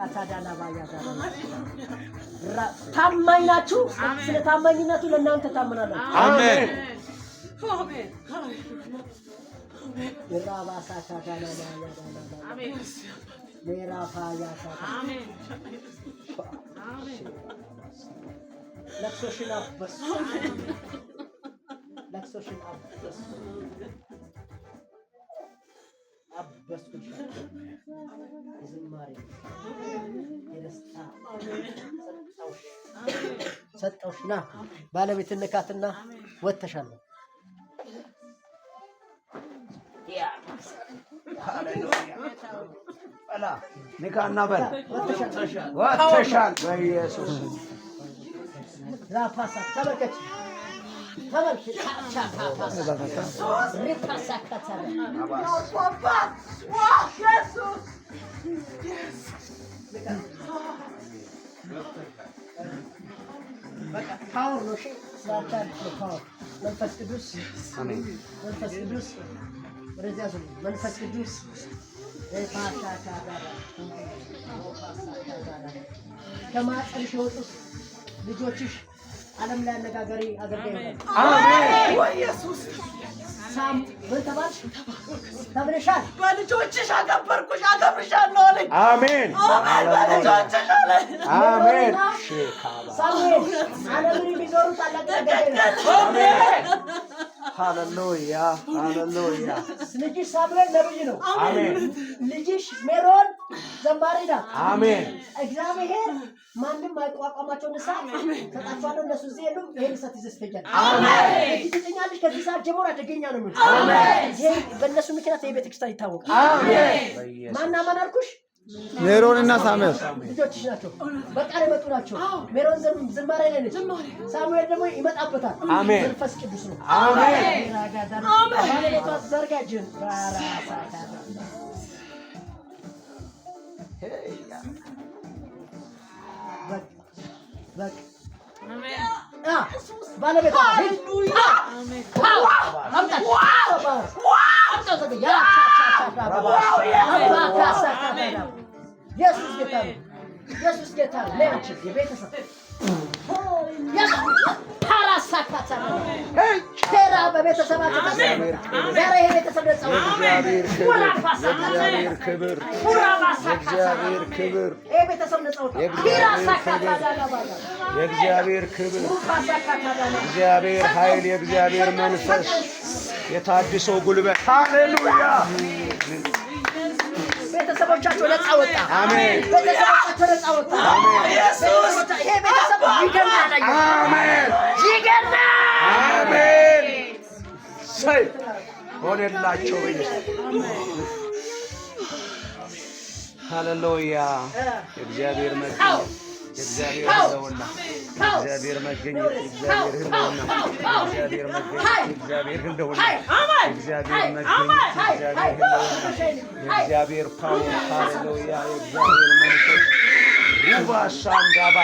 ካታዳላ ባያዛ ታማኝ ናችሁ። ስለ ታማኝነቱ ለእናንተ ታምናላችሁ። አሜን አሜን የራባሳ ካታዳላ ባያዛ አሜን ለራፋ ያሳ አሜን አሜን ለክሶሽን አበስ ለክሶሽን አበስ አበስኩሽ ዝማሬ የደስታ ሰጠውሽና ባለቤትነካትና ወተሻለ ሃሌሉያ አላ ንካና በል ወተሻል በኢየሱስ ራፋሳ ተመልከች ተመልከች ቻቻ ሪፓሳ ካታለ ኢየሱስ በቃ ፓወር ነው። እሺ ስላልቻል ፓወር መንፈስ ቅዱስ አሜን መንፈስ ቅዱስ ወደዚያ ሰው መንፈስ ቅዱስ ሪፓሳ ካታለ ከማህፀንሽ የወጡት ልጆችሽ ዓለም ላይ አነጋጋሪ አገልጋይ ይሆናል። አሜን ኢየሱስ ሳም ምን ተባልሽ? ተብለሻል። በልጆችሽ አከበርኩሽ አከብርሻለሁ አለኝ። አሜን በልጆችሽ አለኝ። አሜን ሳሙኤል ዓለምን የሚዞሩት ታላቅ አገልጋይ ነው። አሜን ሃሌሉያ ሃሌሉያ ልጅሽ ሳሙኤል ነብይ ነው። አሜን ልጅሽ ሜሮን ዘማሪ ናት። አሜን እግዚአብሔር ማንም አይቋቋማቸውን እሳት ሰጣቸዋለሁ። እነሱ እዚህ የሉም። ይሄን እሳት ይዘሽ ትሄጃለሽ። አሜን ትተኛለሽ። ከዚህ ሰዓት ጀምሮ አደገኛ ነው የሚሆነው። አሜን ይሄ በእነሱ ምክንያት የቤተ ክርስቲያን ይታወቃል። አሜን ማና ማን አልኩሽ? ሜሮንና ሳሙኤል ልጆችሽ ናቸው። በቃል የመጡ ናቸው። ሜሮን ዝማሬ ላይ ነች። ሳሙኤል ደግሞ ይመጣበታል። አሜን መንፈስ ቅዱስ ነው። አሜን ባለቤቷ ዘርጋጅን ባለቤቷ ኢየሱስ ጌታ ነው። ኢየሱስ ጌታ ነው። ለአንቺ የቤተሰብ ቴራ በቤተሰባችሁ ዛሬ ይሄ ቤተሰብ ነፃ እግዚአብሔር ክብር እግዚአብሔር ክብር ይሄ ቤተሰብ ነፃ የእግዚአብሔር ክብር እግዚአብሔር ኃይል የእግዚአብሔር መንፈስ የታድሶ ጉልበት ሃሌሉያ ቤተሰቦቻቸው ነፃ ወጣ። አሜን ቤተሰቦቻቸው ነፃ ወጣ። ኢየሱስ ይሄ ቤተሰብ ይገናል። አሜን ይገናል። አሜን ሰይ ሆነላቸው ሃሌሉያ የእግዚአብሔር መገኘት የእግዚአብሔር ህልውና የእግዚአብሔር መገኘት የእግዚአብሔር ህልውና የእግዚአብሔር መገኘት የእግዚአብሔር ህልውና የእግዚአብሔር መገኘት የእግዚአብሔር ህልውና የእግዚአብሔር ፓወር ሃሌሉያ የእግዚአብሔር መንፈስ ሪባ ሳንዳባ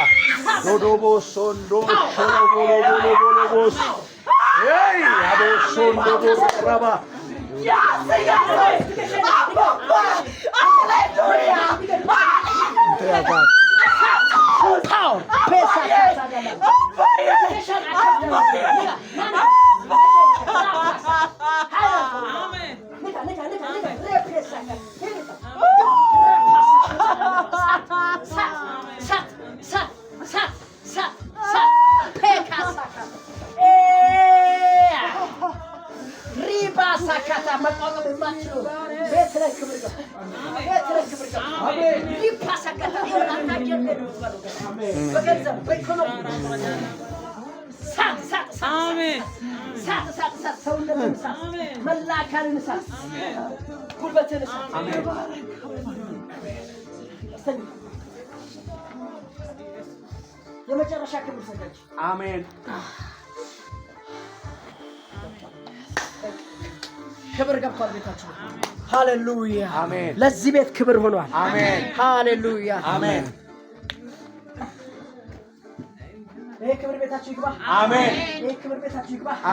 ዶዶቦ ሶንዶ ሾሎቦሎቦሎቦሎቦስ ይ አቦ ሶንዶ ረባ የመጨረሻ ክብር ሰጠች። አሜን ክብር ገብቷል ቤታችሁ። ሃሌሉያ አሜን ለዚህ ቤት ክብር ሆኗል። አሜን ሃሌሉያ አሜን ይሄ ክብር ቤታችሁ ይግባ። አሜን ይሄ ክብር ቤታችሁ ይግባ።